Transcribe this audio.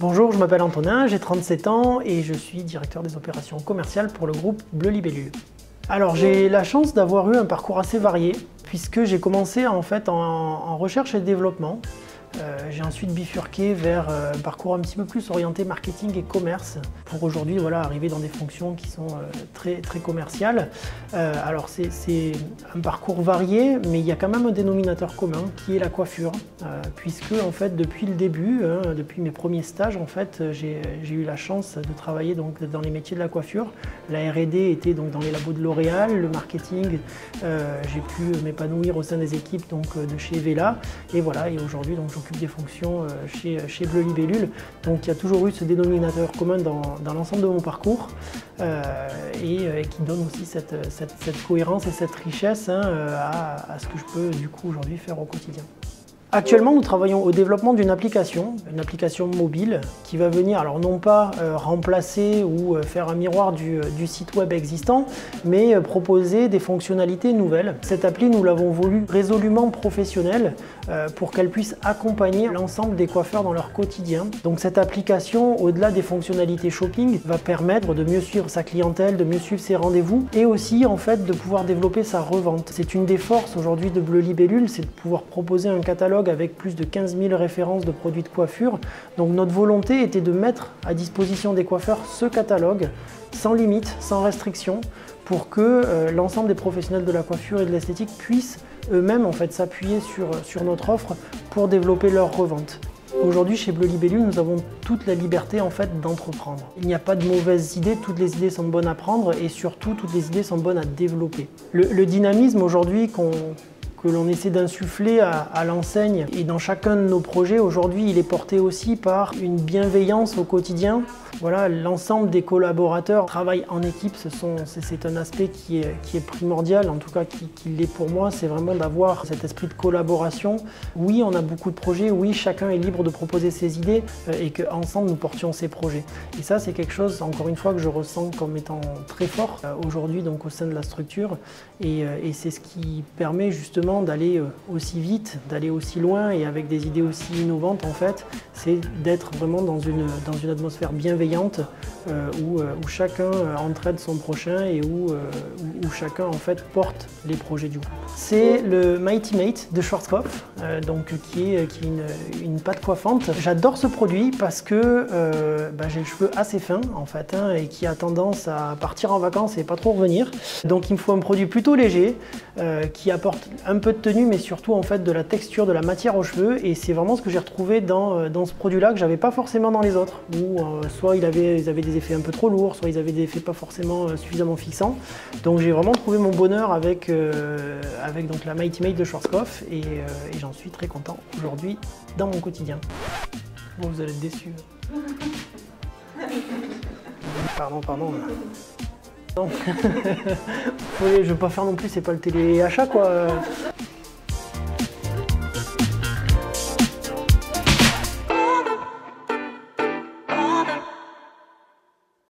Bonjour, je m'appelle Antonin, j'ai 37 ans et je suis directeur des opérations commerciales pour le groupe Bleu Libellule. Alors j'ai la chance d'avoir eu un parcours assez varié puisque j'ai commencé en recherche et développement. J'ai ensuite bifurqué vers un parcours un petit peu plus orienté marketing et commerce pour aujourd'hui arriver dans des fonctions qui sont très commerciales. Alors c'est un parcours varié, mais il y a quand même un dénominateur commun qui est la coiffure, puisque en fait depuis le début, depuis mes premiers stages, en fait j'ai eu la chance de travailler donc dans les métiers de la coiffure. La R&D était donc dans les labos de L'Oréal, le marketing, j'ai pu m'épanouir au sein des équipes donc de chez Vela, et voilà, et aujourd'hui donc j'occupe des fonctions chez Bleu Libellule. Donc il y a toujours eu ce dénominateur commun dans l'ensemble de mon parcours et qui donne aussi cette cohérence et cette richesse à ce que je peux du coup aujourd'hui faire au quotidien. Actuellement, nous travaillons au développement d'une application mobile qui va venir, alors non pas remplacer ou faire un miroir du site web existant, mais proposer des fonctionnalités nouvelles. Cette appli, nous l'avons voulu résolument professionnelle pour qu'elle puisse accompagner l'ensemble des coiffeurs dans leur quotidien. Donc cette application, au-delà des fonctionnalités shopping, va permettre de mieux suivre sa clientèle, de mieux suivre ses rendez-vous et aussi en fait de pouvoir développer sa revente. C'est une des forces aujourd'hui de Bleu Libellule, c'est de pouvoir proposer un catalogue avec plus de 15 000 références de produits de coiffure. Donc notre volonté était de mettre à disposition des coiffeurs ce catalogue sans limite, sans restriction, pour que l'ensemble des professionnels de la coiffure et de l'esthétique puissent eux-mêmes en fait s'appuyer sur notre offre pour développer leur revente. Aujourd'hui, chez Bleu Libellule, nous avons toute la liberté en fait d'entreprendre. Il n'y a pas de mauvaises idées, toutes les idées sont bonnes à prendre et surtout toutes les idées sont bonnes à développer. Le dynamisme aujourd'hui que l'on essaie d'insuffler à l'enseigne et dans chacun de nos projets, aujourd'hui, il est porté aussi par une bienveillance au quotidien. Voilà, l'ensemble des collaborateurs travaillent en équipe, c'est un aspect qui est primordial, en tout cas qui l'est pour moi, c'est vraiment d'avoir cet esprit de collaboration. Oui, on a beaucoup de projets, oui, chacun est libre de proposer ses idées et qu'ensemble nous portions ces projets. Et ça, c'est quelque chose, encore une fois, que je ressens comme étant très fort aujourd'hui donc au sein de la structure et c'est ce qui permet justement d'aller aussi vite, d'aller aussi loin et avec des idées aussi innovantes en fait, c'est d'être vraiment dans une atmosphère bienveillante où chacun entraide son prochain et où chacun en fait porte les projets du groupe. C'est le Mighty Mate de Schwarzkopf, qui est une pâte coiffante. J'adore ce produit parce que j'ai le cheveu assez fin en fait et qui a tendance à partir en vacances et pas trop revenir. Donc il me faut un produit plutôt léger qui apporte un peu de tenue mais surtout en fait de la texture, de la matière aux cheveux et c'est vraiment ce que j'ai retrouvé dans ce produit-là que j'avais pas forcément dans les autres où soit ils avaient des effets un peu trop lourds, soit ils avaient des effets pas forcément suffisamment fixants. Donc j'ai vraiment trouvé mon bonheur avec donc la Mighty Mate de Schwarzkopf et j'en suis très content aujourd'hui dans mon quotidien. Bon, vous allez être déçus. Pardon. Non. Je veux pas faire non plus, c'est pas le téléachat quoi.